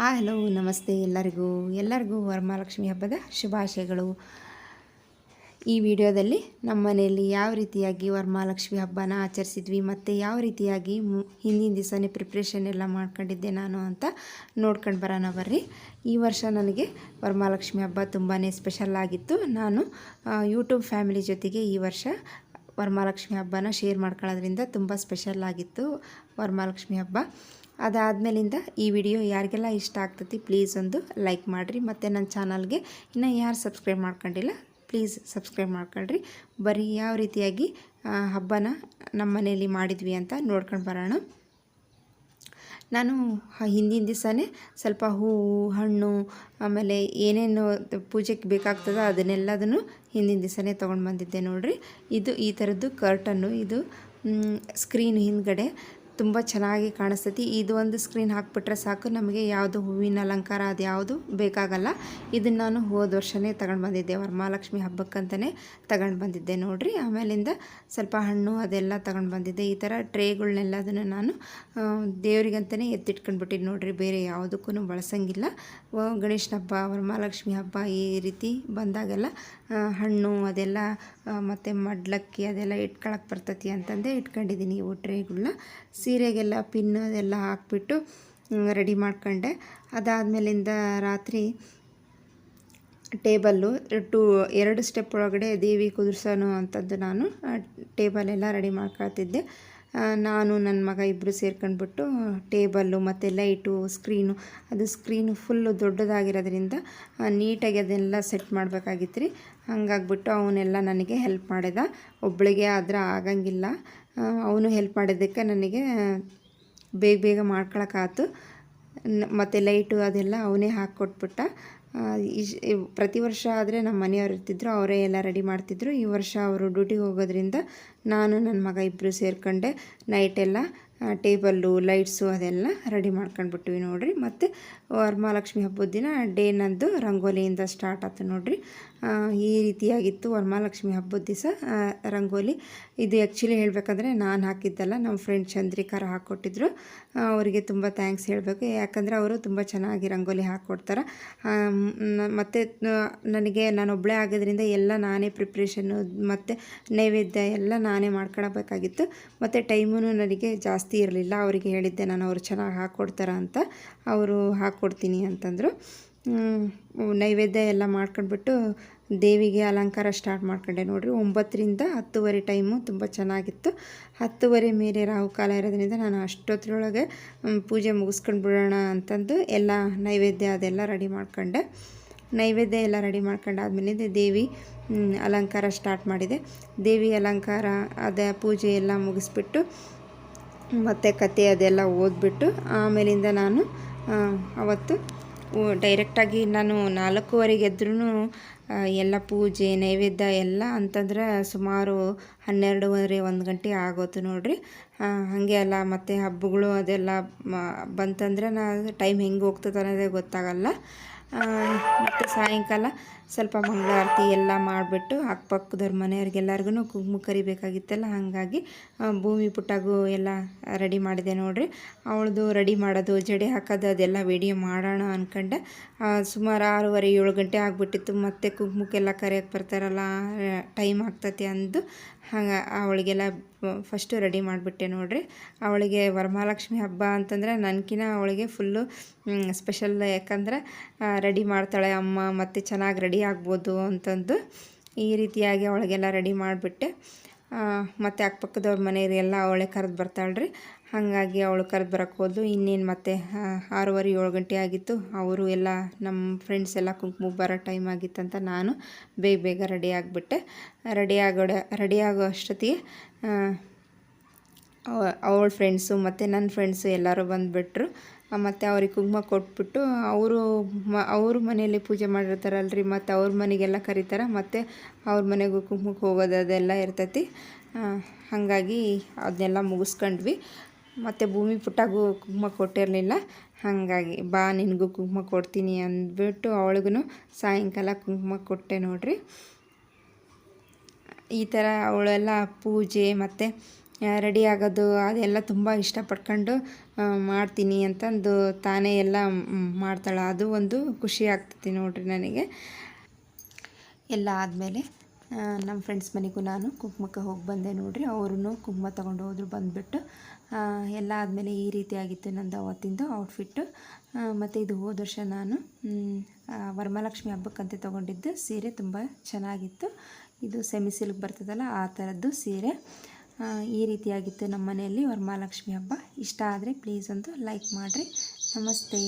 Hello ನಮಸ್ತೆ ಎಲ್ಲರಿಗೂ ವರಮಹಾಲಕ್ಷ್ಮಿ ಹಬ್ಬದ ಶುಭಾಶಯಗಳು. ಈ ವಿಡಿಯೋದಲ್ಲಿ ನಮ್ಮ ಮನೆಯಲ್ಲಿ ಯಾವ ರೀತಿಯಾಗಿ ವರಮಹಾಲಕ್ಷ್ಮಿ ಹಬ್ಬನ ಆಚರಿಸಿದ್ವಿ ಮತ್ತು ಯಾವ ರೀತಿಯಾಗಿ ಹಿಂದಿನ ದಿವಸನೇ ಪ್ರಿಪ್ರೇಷನ್ ಎಲ್ಲ ಮಾಡ್ಕೊಂಡಿದ್ದೆ ನಾನು ಅಂತ ನೋಡ್ಕೊಂಡು ಬರೋಣ ಬರ್ರಿ. ಈ ವರ್ಷ ನನಗೆ ವರಮಹಾಲಕ್ಷ್ಮಿ ಹಬ್ಬ ತುಂಬಾ ಸ್ಪೆಷಲ್ ಆಗಿತ್ತು. ನಾನು ಯೂಟ್ಯೂಬ್ ಫ್ಯಾಮಿಲಿ ಜೊತೆಗೆ ಈ ವರ್ಷ ವರಮಹಾಲಕ್ಷ್ಮಿ ಹಬ್ಬನ ಶೇರ್ ಮಾಡ್ಕೊಳ್ಳೋದ್ರಿಂದ ತುಂಬ ಸ್ಪೆಷಲ್ ಆಗಿತ್ತು ವರಮಹಾಲಕ್ಷ್ಮಿ ಹಬ್ಬ. ಅದಾದಮೇಲಿಂದ ಈ ವಿಡಿಯೋ ಯಾರಿಗೆಲ್ಲ ಇಷ್ಟ ಆಗ್ತೈತಿ ಪ್ಲೀಸ್ ಒಂದು ಲೈಕ್ ಮಾಡಿರಿ, ಮತ್ತು ನನ್ನ ಚಾನಲ್ಗೆ ಇನ್ನೂ ಯಾರು ಸಬ್ಸ್ಕ್ರೈಬ್ ಮಾಡ್ಕೊಂಡಿಲ್ಲ ಪ್ಲೀಸ್ ಸಬ್ಸ್ಕ್ರೈಬ್ ಮಾಡ್ಕೊಳ್ರಿ. ಬರೀ ಯಾವ ರೀತಿಯಾಗಿ ಹಬ್ಬನ ನಮ್ಮ ಮನೆಯಲ್ಲಿ ಮಾಡಿದ್ವಿ ಅಂತ ನೋಡ್ಕೊಂಡು ಬರೋಣ. ನಾನು ಹಿಂದಿನ ದಿವಸನೇ ಸ್ವಲ್ಪ ಹೂವು ಹಣ್ಣು ಆಮೇಲೆ ಏನೇನು ಪೂಜೆಗೆ ಬೇಕಾಗ್ತದೋ ಅದನ್ನೆಲ್ಲದನ್ನು ಹಿಂದಿನ ದಿವಸನೇ ತೊಗೊಂಡು ಬಂದಿದ್ದೆ ನೋಡಿರಿ. ಇದು ಈ ಥರದ್ದು ಕರ್ಟನ್ನು, ಇದು ಸ್ಕ್ರೀನ್ ಹಿಂದ್ಗಡೆ ತುಂಬ ಚೆನ್ನಾಗಿ ಕಾಣಿಸ್ತೈತಿ. ಇದು ಒಂದು ಸ್ಕ್ರೀನ್ ಹಾಕ್ಬಿಟ್ರೆ ಸಾಕು, ನಮಗೆ ಯಾವುದು ಹೂವಿನ ಅಲಂಕಾರ ಅದು ಯಾವುದು ಬೇಕಾಗಲ್ಲ. ಇದನ್ನು ನಾನು ಹೋದ ವರ್ಷವೇ ತಗೊಂಡು ಬಂದಿದ್ದೆ, ವರಮಹಾಲಕ್ಷ್ಮಿ ಹಬ್ಬಕ್ಕಂತಲೇ ತಗೊಂಡು ಬಂದಿದ್ದೆ ನೋಡಿರಿ. ಆಮೇಲಿಂದ ಸ್ವಲ್ಪ ಹಣ್ಣು ಅದೆಲ್ಲ ತಗೊಂಡು ಬಂದಿದ್ದೆ. ಈ ಥರ ಟ್ರೇಗಳನ್ನೆಲ್ಲದನ್ನು ನಾನು ದೇವರಿಗಂತಲೇ ಎತ್ತಿಟ್ಕೊಂಡ್ಬಿಟ್ಟಿದ್ದು ನೋಡಿರಿ, ಬೇರೆ ಯಾವುದಕ್ಕೂ ಬಳಸಂಗಿಲ್ಲ. ಗಣೇಶನ ಹಬ್ಬ ವರಮಹಾಲಕ್ಷ್ಮಿ ಹಬ್ಬ ಈ ರೀತಿ ಬಂದಾಗೆಲ್ಲ ಹಣ್ಣು ಅದೆಲ್ಲ ಮತ್ತು ಮಡ್ಲಕ್ಕಿ ಅದೆಲ್ಲ ಇಟ್ಕೊಳಕ್ಕೆ ಬರ್ತೈತಿ ಅಂತಂದೇ ಇಟ್ಕೊಂಡಿದ್ದೀನಿ ಇವು ಟ್ರೇಗಳನ್ನ. ಸೀರೆಗೆಲ್ಲ ಪಿನ್ ಅದೆಲ್ಲ ಹಾಕ್ಬಿಟ್ಟು ರೆಡಿ ಮಾಡ್ಕೊಂಡೆ. ಅದಾದಮೇಲಿಂದ ರಾತ್ರಿ ಟೇಬಲ್ಲು 2 ಸ್ಟೆಪ್ ಒಳಗಡೆ ದೇವಿ ಕುದುರ್ಸೋನು ಅಂತದ್ದು ನಾನು ಟೇಬಲೆಲ್ಲ ರೆಡಿ ಮಾಡ್ಕೊಳ್ತಿದ್ದೆ. ನಾನು ನನ್ನ ಮಗ ಇಬ್ಬರು ಸೇರ್ಕೊಂಡ್ಬಿಟ್ಟು ಟೇಬಲ್ಲು ಮತ್ತು ಲೈಟು ಸ್ಕ್ರೀನು, ಅದು ಸ್ಕ್ರೀನು ಫುಲ್ಲು ದೊಡ್ಡದಾಗಿರೋದ್ರಿಂದ ನೀಟಾಗಿ ಅದೆಲ್ಲ ಸೆಟ್ ಮಾಡಬೇಕಾಗಿತ್ತು ರೀ. ಹಂಗಾಗ್ಬಿಟ್ಟು ಅವನ್ನೆಲ್ಲ ನನಗೆ ಹೆಲ್ಪ್ ಮಾಡಿದ. ಒಬ್ಬಳಿಗೆ ಆದ್ರೆ ಆಗಂಗಿಲ್ಲ, ಅವನು ಹೆಲ್ಪ್ ಮಾಡಿದ್ದಕ್ಕೆ ನನಗೆ ಬೇಗ ಮಾಡ್ಕೊಳಕ್ಕಾಯ್ತು. ಮತ್ತು ಲೈಟು ಅದೆಲ್ಲ ಅವನೇ ಹಾಕ್ಕೊಟ್ಬಿಟ್ಟ. ಪ್ರತಿ ವರ್ಷ ಆದರೆ ನಮ್ಮ ಮನೆಯವ್ರು ಇರ್ತಿದ್ರು, ಅವರೇ ಎಲ್ಲ ರೆಡಿ ಮಾಡ್ತಿದ್ರು. ಈ ವರ್ಷ ಅವರು ಡ್ಯೂಟಿಗೆ ಹೋಗೋದ್ರಿಂದ ನಾನು ನನ್ನ ಮಗ ಇಬ್ಬರು ಸೇರ್ಕೊಂಡೆ ನೈಟೆಲ್ಲ ಟೇಬಲ್ಲು ಲೈಟ್ಸು ಅದೆಲ್ಲ ರೆಡಿ ಮಾಡ್ಕೊಂಡ್ಬಿಟ್ವಿ ನೋಡಿರಿ. ಮತ್ತು ವರಮಹಾಲಕ್ಷ್ಮಿ ಹಬ್ಬದ ದಿನ ಡೇ ನಂದು ರಂಗೋಲಿಯಿಂದ ಸ್ಟಾರ್ಟ್ ಆಯ್ತು ನೋಡಿರಿ. ಈ ರೀತಿಯಾಗಿತ್ತು ವರಮಹಾಲಕ್ಷ್ಮಿ ಹಬ್ಬದ ದಿವಸ ರಂಗೋಲಿ. ಇದು ಆ್ಯಕ್ಚುಲಿ ಹೇಳಬೇಕಂದ್ರೆ ನಾನು ಹಾಕಿದ್ದಲ್ಲ, ನಮ್ಮ ಫ್ರೆಂಡ್ ಚಂದ್ರಿಕಾರ ಹಾಕ್ಕೊಟ್ಟಿದ್ರು. ಅವರಿಗೆ ತುಂಬ ಥ್ಯಾಂಕ್ಸ್ ಹೇಳಬೇಕು, ಯಾಕಂದರೆ ಅವರು ತುಂಬ ಚೆನ್ನಾಗಿ ರಂಗೋಲಿ ಹಾಕ್ಕೊಡ್ತಾರೆ. ಮತ್ತು ನನಗೆ ನಾನೊಬ್ಬಳೇ ಆಗೋದ್ರಿಂದ ಎಲ್ಲ ನಾನೇ ಪ್ರಿಪ್ರೇಷನ್ನು ಮತ್ತು ನೈವೇದ್ಯ ಎಲ್ಲ ನಾನೇ ಮಾಡ್ಕೊಳಬೇಕಾಗಿತ್ತು. ಮತ್ತು ಟೈಮೂ ನನಗೆ ಜಾಸ್ತಿ ಇರಲಿಲ್ಲ. ಅವರಿಗೆ ಹೇಳಿದ್ದೆ ನಾನು, ಅವರು ಚೆನ್ನಾಗಿ ಹಾಕ್ಕೊಡ್ತಾರೆ ಅಂತ, ಅವರು ಹಾಕ್ಕೊಡ್ತೀನಿ ಅಂತಂದರು. ನೈವೇದ್ಯ ಎಲ್ಲ ಮಾಡ್ಕೊಂಡ್ಬಿಟ್ಟು ದೇವಿಗೆ ಅಲಂಕಾರ ಸ್ಟಾರ್ಟ್ ಮಾಡ್ಕೊಂಡೆ ನೋಡಿರಿ. 9ರಿಂದ 10:30 ಟೈಮು ತುಂಬ ಚೆನ್ನಾಗಿತ್ತು. 10:30 ಮೇಲೆ ರಾಹುಕಾಲ ಇರೋದ್ರಿಂದ ನಾನು ಅಷ್ಟೊತ್ತರೊಳಗೆ ಪೂಜೆ ಮುಗಿಸ್ಕೊಂಡು ಬಿಡೋಣ ಅಂತಂದು ಎಲ್ಲ ನೈವೇದ್ಯ ಅದೆಲ್ಲ ರೆಡಿ ಮಾಡ್ಕೊಂಡೆ. ನೈವೇದ್ಯ ಎಲ್ಲ ರೆಡಿ ಮಾಡ್ಕೊಂಡಾದ್ಮೇಲಿಂದ ದೇವಿ ಅಲಂಕಾರ ಸ್ಟಾರ್ಟ್ ಮಾಡಿದೆ. ದೇವಿ ಅಲಂಕಾರ ಅದ ಪೂಜೆ ಎಲ್ಲ ಮುಗಿಸ್ಬಿಟ್ಟು ಮತ್ತು ಕತೆ ಅದೆಲ್ಲ ಓದ್ಬಿಟ್ಟು ಆಮೇಲಿಂದ ನಾನು ಅವತ್ತು ಡೈರೆಕ್ಟಾಗಿ ನಾನು 4:15 ಎದ್ರೂ ಎಲ್ಲ ಪೂಜೆ ನೈವೇದ್ಯ ಎಲ್ಲ ಅಂತಂದ್ರೆ ಸುಮಾರು 12:30 1 ಗಂಟೆ ಆಗೋತು ನೋಡಿರಿ. ಹಾಗೆ ಅಲ್ಲ, ಮತ್ತು ಹಬ್ಬಗಳು ಅದೆಲ್ಲ ಬಂತಂದ್ರೆ ಟೈಮ್ ಹೆಂಗೆ ಹೋಗ್ತದೆ ಅನ್ನೋದೇ ಗೊತ್ತಾಗಲ್ಲ. ಮತ್ತು ಸಾಯಂಕಾಲ ಸ್ವಲ್ಪ ಮಂಗಳಾರತಿ ಎಲ್ಲ ಮಾಡಿಬಿಟ್ಟು ಅಕ್ಕಪಕ್ಕದವ್ರ ಮನೆಯವ್ರಿಗೆಲ್ಲರಿಗೂ ಕುಂಕುಮ ಕರಿಬೇಕಾಗಿತ್ತಲ್ಲ, ಹಾಗಾಗಿ ಭೂಮಿ ಪುಟ್ಟಗೂ ಎಲ್ಲ ರೆಡಿ ಮಾಡಿದೆ ನೋಡಿರಿ. ಅವಳದು ರೆಡಿ ಮಾಡೋದು ಜಡೆ ಹಾಕೋದು ಅದೆಲ್ಲ ವಿಡಿಯೋ ಮಾಡೋಣ ಅಂದ್ಕೊಂಡೆ. ಸುಮಾರು 6:30 7 ಗಂಟೆ ಆಗಿಬಿಟ್ಟಿತ್ತು. ಮತ್ತು ಕುಂಕುಮಕ್ಕೆಲ್ಲ ಕರೆಯೋಕ್ಕೆ ಬರ್ತಾರಲ್ಲ, ಟೈಮ್ ಆಗ್ತೈತಿ ಅಂದು ಹಾಗೆ ಅವಳಿಗೆಲ್ಲ ಫಸ್ಟು ರೆಡಿ ಮಾಡಿಬಿಟ್ಟೆ ನೋಡಿರಿ. ಅವಳಿಗೆ ವರಮಹಾಲಕ್ಷ್ಮಿ ಹಬ್ಬ ಅಂತಂದರೆ ನನಗಿನ ಅವಳಿಗೆ ಫುಲ್ಲು ಸ್ಪೆಷಲ್, ಯಾಕಂದರೆ ರೆಡಿ ಮಾಡ್ತಾಳೆ ಅಮ್ಮ ಮತ್ತು ಚೆನ್ನಾಗಿ ರೆಡಿ ಆಗ್ಬೋದು ಅಂತಂದು ಈ ರೀತಿಯಾಗಿ ಅವಳಿಗೆಲ್ಲ ರೆಡಿ ಮಾಡಿಬಿಟ್ಟೆ. ಮತ್ತು ಅಕ್ಕಪಕ್ಕದವ್ರ ಮನೆಯವರೆಲ್ಲ ಅವಳೇ ಕರೆದು ಬರ್ತಾಳ್ರಿ. ಹಾಗಾಗಿ ಅವಳು ಕರೆದು ಬರೋಕ್ಕೆ ಹೋದ್ಲು. ಇನ್ನೇನು ಮತ್ತು 6:30 7 ಗಂಟೆ ಆಗಿತ್ತು. ಅವರು ಎಲ್ಲ ನಮ್ಮ ಫ್ರೆಂಡ್ಸ್ ಎಲ್ಲ ಕುಂಕುಮ ಬರೋ ಟೈಮ್ ಆಗಿತ್ತಂತ ನಾನು ಬೇಗ ರೆಡಿ ಆಗಿಬಿಟ್ಟೆ. ರೆಡಿ ಆಗೋ ಅಷ್ಟೊತ್ತಿಗೆ ಅವಳ ಫ್ರೆಂಡ್ಸು ಮತ್ತು ನನ್ನ ಫ್ರೆಂಡ್ಸು ಎಲ್ಲರೂ ಬಂದುಬಿಟ್ರು. ಮತ್ತು ಅವ್ರಿಗೆ ಕುಂಕುಮ ಕೊಟ್ಬಿಟ್ಟು ಅವ್ರ ಮನೆಯಲ್ಲಿ ಪೂಜೆ ಮಾಡಿರ್ತಾರಲ್ರಿ, ಮತ್ತು ಅವ್ರ ಮನೆಗೆಲ್ಲ ಕರೀತಾರೆ, ಮತ್ತು ಅವ್ರ ಮನೆಗೂ ಕುಂಕುಮಕ್ಕೆ ಹೋಗೋದು ಅದೆಲ್ಲ ಇರ್ತೈತಿ. ಹಾಗಾಗಿ ಅದನ್ನೆಲ್ಲ ಮುಗಿಸ್ಕೊಂಡ್ವಿ. ಮತ್ತು ಭೂಮಿ ಪುಟ್ಟಗೂ ಕುಂಕುಮ ಕೊಟ್ಟಿರಲಿಲ್ಲ, ಹಾಗಾಗಿ ಬಾ ನಿನಗೂ ಕುಂಕುಮ ಕೊಡ್ತೀನಿ ಅಂದ್ಬಿಟ್ಟು ಅವಳಿಗೂ ಸಾಯಂಕಾಲ ಕುಂಕುಮ ಕೊಟ್ಟೆ ನೋಡಿರಿ. ಈ ಥರ ಅವಳೆಲ್ಲ ಪೂಜೆ ಮತ್ತು ರೆಡಿ ಆಗೋದು ಅದೆಲ್ಲ ತುಂಬ ಇಷ್ಟಪಡ್ಕೊಂಡು ಮಾಡ್ತೀನಿ ಅಂತಂದು ತಾನೇ ಎಲ್ಲ ಮಾಡ್ತಾಳೆ. ಅದು ಒಂದು ಖುಷಿ ಆಗ್ತೈತಿ ನೋಡ್ರಿ ನನಗೆ. ಎಲ್ಲ ಆದಮೇಲೆ ನಮ್ಮ ಫ್ರೆಂಡ್ಸ್ ಮನೆಗೂ ನಾನು ಕುಂಕುಮಕ್ಕೆ ಹೋಗಿ ಬಂದೆ ನೋಡ್ರಿ. ಅವರು ಕುಂಕುಮ ತೊಗೊಂಡು ಹೋದ್ರು. ಬಂದುಬಿಟ್ಟು ಎಲ್ಲ ಆದಮೇಲೆ ಈ ರೀತಿಯಾಗಿತ್ತು ನಂದು ಅವತ್ತಿಂದು ಔಟ್ಫಿಟ್ಟು. ಮತ್ತು ಇದು ಹೋದ ವರ್ಷ ನಾನು ವರಮಹಾಲಕ್ಷ್ಮಿ ಹಬ್ಬಕ್ಕಂತೆ ತೊಗೊಂಡಿದ್ದು ಸೀರೆ ತುಂಬ ಚೆನ್ನಾಗಿತ್ತು. ಇದು ಸೆಮಿ ಸಿಲ್ಕ್ ಬರ್ತದಲ್ಲ ಆ ಥರದ್ದು ಸೀರೆ. ಈ ರೀತಿಯಾಗಿತ್ತು ನಮ್ಮ ಮನೆಯಲ್ಲಿ ವರಮಹಾಲಕ್ಷ್ಮಿ ಹಬ್ಬ. ಇಷ್ಟ ಆದರೆ ಪ್ಲೀಸ್ ಒಂದು ಲೈಕ್ ಮಾಡಿರಿ. ನಮಸ್ತೆ.